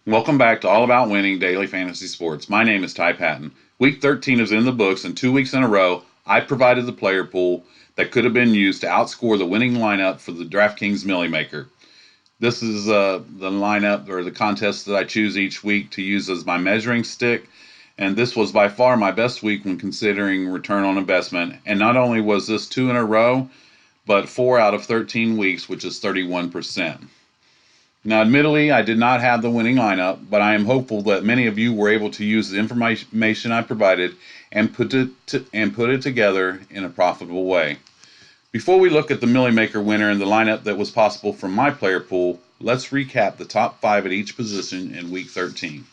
Welcome back to All About Winning Daily Fantasy Sports. My name is Ty Patton. Week 13 is in the books, and 2 weeks in a row, I provided the player pool that could have been used to outscore the winning lineup for the Draftkings Millie Maker. This is the lineup or the contest that I choose each week to use as my measuring stick, and this was by far my best week when considering return on investment. And not only was this two in a row, but 4 out of 13 weeks, which is 31%. Now, admittedly, I did not have the winning lineup, but I am hopeful that many of you were able to use the information I provided and put it together in a profitable way. Before we look at the Millie Maker winner and the lineup that was possible from my player pool, let's recap the top 5 at each position in Week 13.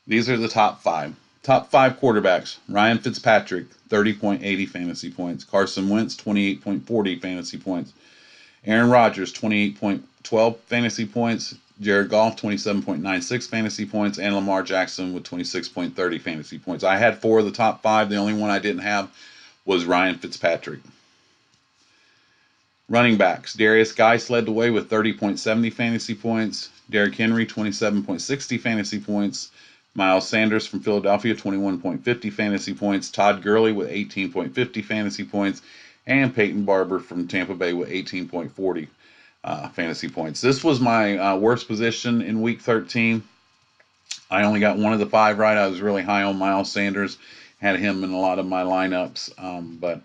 These are the top 5. Top 5 quarterbacks: Ryan Fitzpatrick, 30.80 fantasy points; Carson Wentz, 28.40 fantasy points; Aaron Rodgers, 28.12 fantasy points; Jared Goff, 27.96 fantasy points; and Lamar Jackson with 26.30 fantasy points. I had 4 of the top 5. The only one I didn't have was Ryan Fitzpatrick. Running backs: Darius Geis led the way with 30.70 fantasy points; Derrick Henry, 27.60 fantasy points; Miles Sanders from Philadelphia, 21.50 fantasy points; Todd Gurley with 18.50 fantasy points; and Peyton Barber from Tampa Bay with 18.40 fantasy points. This was my worst position in Week 13. I only got one of the 5 right. I was really high on Miles Sanders, had him in a lot of my lineups, but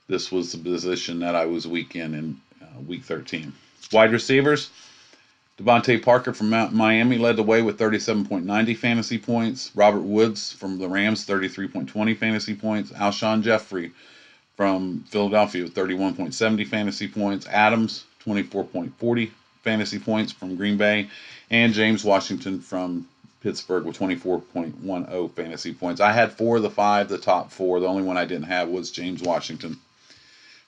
this was the position that I was weak in Week 13. Wide receivers: Devontae Parker from Miami led the way with 37.90 fantasy points; Robert Woods from the Rams, 33.20 fantasy points; Alshon Jeffrey from Philadelphia with 31.70 fantasy points; Adams, 24.40 fantasy points from Green Bay; and James Washington from Pittsburgh with 24.10 fantasy points. I had 4 of the 5, the top 4. The only one I didn't have was James Washington.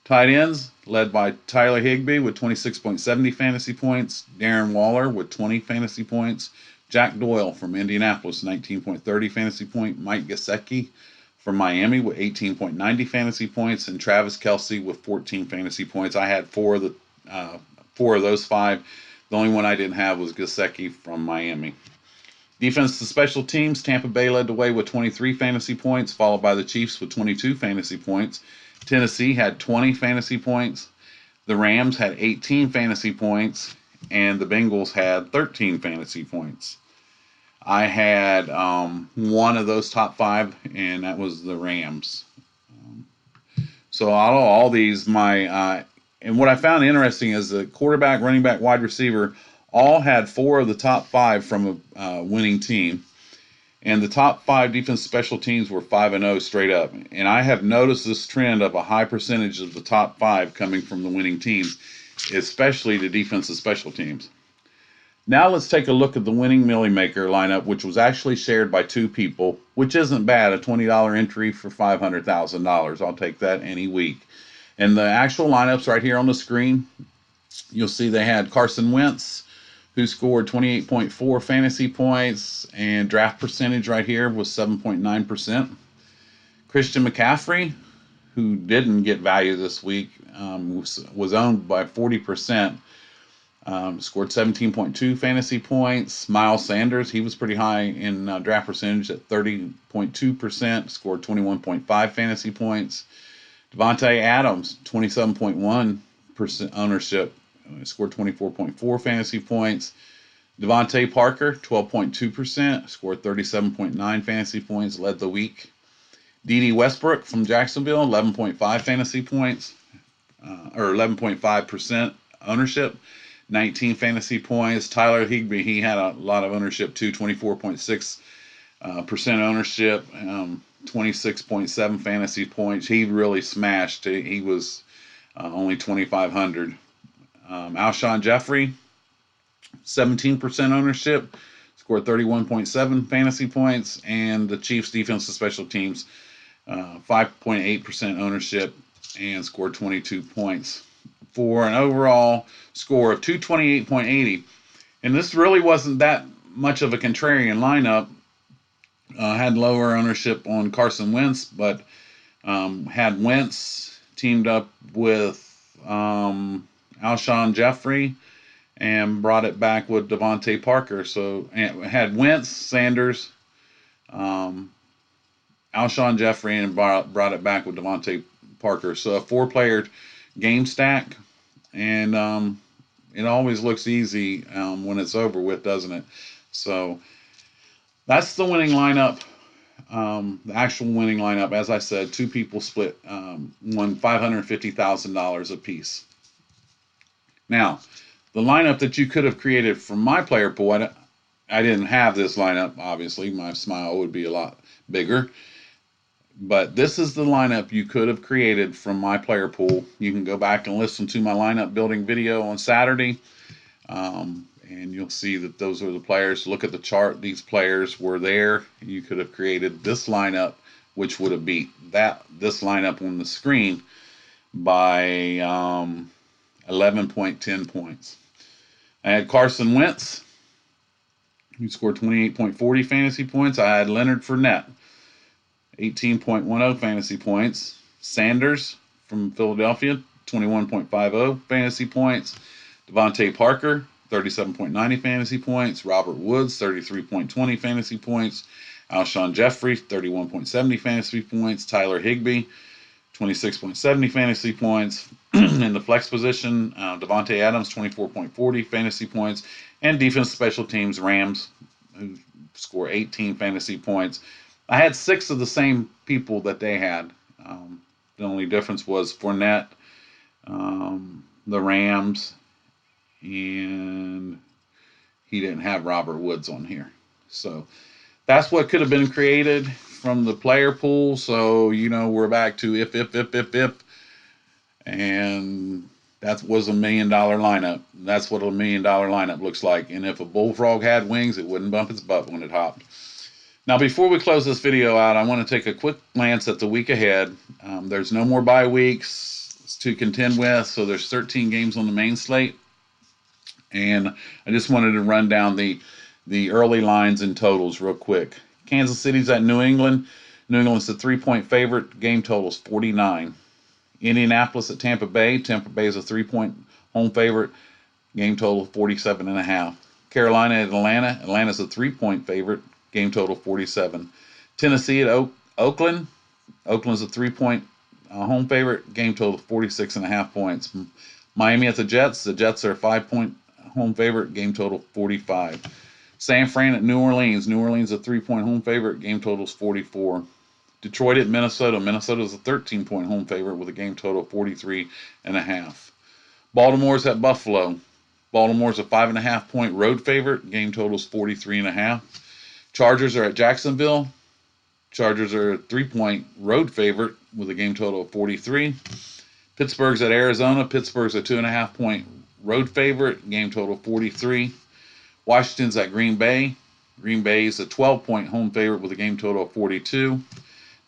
Tight ends, led by Tyler Higbee with 26.70 fantasy points; Darren Waller with 20 fantasy points; Jack Doyle from Indianapolis, 19.30 fantasy point; Mike Gesicki from Miami with 18.90 fantasy points; and Travis Kelce with 14 fantasy points. I had 4 of those 5. The only one I didn't have was Gesicki from Miami. Defense to special teams: Tampa Bay led the way with 23 fantasy points, followed by the Chiefs with 22 fantasy points. Tennessee had 20 fantasy points. The Rams had 18 fantasy points, and the Bengals had 13 fantasy points. I had one of those top 5, and that was the Rams. So out of all these, and what I found interesting is the quarterback, running back, wide receiver all had 4 of the top 5 from a winning team. And the top 5 defense special teams were 5-0 straight up. And I have noticed this trend of a high percentage of the top 5 coming from the winning teams, especially the defensive special teams. Now let's take a look at the winning Millie Maker lineup, which was actually shared by 2 people, which isn't bad. A $20 entry for $500,000. I'll take that any week. And the actual lineups right here on the screen, you'll see they had Carson Wentz, who scored 28.4 fantasy points, and draft percentage right here was 7.9%. Christian McCaffrey, who didn't get value this week, was owned by 40%, scored 17.2 fantasy points. Miles Sanders, he was pretty high in draft percentage at 30.2%, scored 21.5 fantasy points. Devontae Adams, 27.1% ownership, scored 24.4 fantasy points. Devontae Parker, 12.2%, scored 37.9 fantasy points, led the week. D.D. Westbrook from Jacksonville, 11.5 fantasy points, or 11.5% ownership, 19 fantasy points. Tyler Higbee, he had a lot of ownership too, 24.6% ownership, 26.7 fantasy points. He really smashed. He was only 2,500. Alshon Jeffrey, 17% ownership, scored 31.7 fantasy points, and the Chiefs defensive special teams, 5.8% ownership, and scored 22 points for an overall score of 228.80. And this really wasn't that much of a contrarian lineup. Had lower ownership on Carson Wentz, but had Wentz teamed up with Alshon Jeffrey, and brought it back with Devontae Parker. So it had Wentz, Sanders, um, Alshon Jeffrey, and brought it back with Devontae Parker. So a 4-player game stack, and it always looks easy when it's over with, doesn't it? So that's the winning lineup. The actual winning lineup, as I said, 2 people split, won $550,000 apiece. Now, the lineup that you could have created from my player pool, I didn't have this lineup, obviously. My smile would be a lot bigger. But this is the lineup you could have created from my player pool. You can go back and listen to my lineup building video on Saturday, and you'll see that those are the players. Look at the chart. These players were there. You could have created this lineup, which would have beat this lineup on the screen by 11.10 points. I had Carson Wentz, who scored 28.40 fantasy points. I had Leonard Fournette, 18.10 fantasy points. Sanders from Philadelphia, 21.50 fantasy points. Devontae Parker, 37.90 fantasy points. Robert Woods, 33.20 fantasy points. Alshon Jeffrey, 31.70 fantasy points. Tyler Higbee, 26.70 fantasy points. In the flex position, Devontae Adams, 24.40 fantasy points. And defense special teams, Rams, who score 18 fantasy points. I had 6 of the same people that they had. The only difference was Fournette, the Rams, and he didn't have Robert Woods on here. So that's what could have been created from the player pool. So, we're back to if. And that was $1 million lineup. That's what a $1 million lineup looks like. And if a bullfrog had wings, it wouldn't bump its butt when it hopped. Now, before we close this video out, I want to take a quick glance at the week ahead. There's no more bye weeks to contend with, so there's 13 games on the main slate. And I just wanted to run down the early lines and totals real quick. Kansas City's at New England. New England's a 3-point favorite. Game total's 49. Indianapolis at Tampa Bay. Tampa Bay is a 3-point home favorite. Game total 47.5. Carolina at Atlanta. Atlanta's a 3-point favorite. Game total 47. Tennessee at Oakland. Oakland's a 3-point home favorite. Game total 46.5 points. Miami at the Jets. The Jets are a 5-point home favorite. Game total 45. San Fran at New Orleans. New Orleans a 3-point home favorite. Game total is 44. Detroit at Minnesota. Minnesota's a 13-point home favorite with a game total of 43.5. Baltimore's at Buffalo. Baltimore's a 5.5-point road favorite. Game total is 43.5. Chargers are at Jacksonville. Chargers are a 3-point road favorite with a game total of 43. Pittsburgh's at Arizona. Pittsburgh's a 2.5-point road favorite. Game total 43. Washington's at Green Bay. Green Bay's a 12-point home favorite with a game total of 42.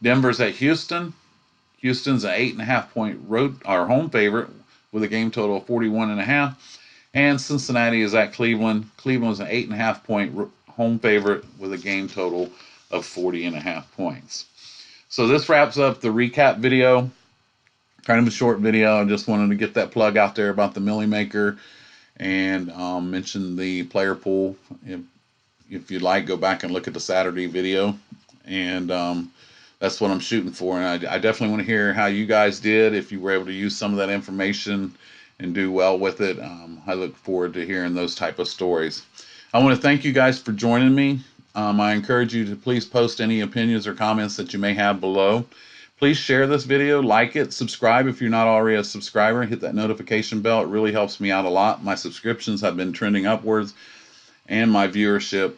Denver's at Houston. Houston's an 8.5-point road or home favorite with a game total of 41.5. And Cincinnati is at Cleveland. Cleveland's an 8.5-point home favorite with a game total of 40.5 points. So this wraps up the recap video. Kind of a short video. I just wanted to get that plug out there about the Millie Maker and mention the player pool. If you'd like, go back and look at the Saturday video. And that's what I'm shooting for. And I definitely want to hear how you guys did, if you were able to use some of that information and do well with it. I look forward to hearing those type of stories. I want to thank you guys for joining me. I encourage you to please post any opinions or comments that you may have below. Please share this video, like it, subscribe if you're not already a subscriber, hit that notification bell. It really helps me out a lot. My subscriptions have been trending upwards, and my viewership,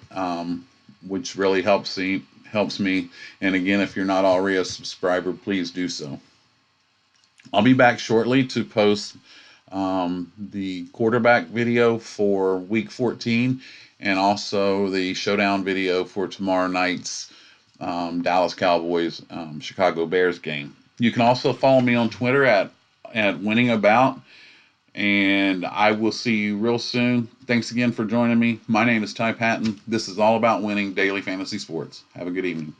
which really helps me. And again, if you're not already a subscriber, please do so. I'll be back shortly to post the quarterback video for week 14 and also the showdown video for tomorrow night's Dallas Cowboys Chicago Bears game. You can also follow me on Twitter at winningabout, and I will see you real soon. Thanks again for joining me. My name is Ty Patton. This is All About Winning Daily Fantasy Sports. Have a good evening.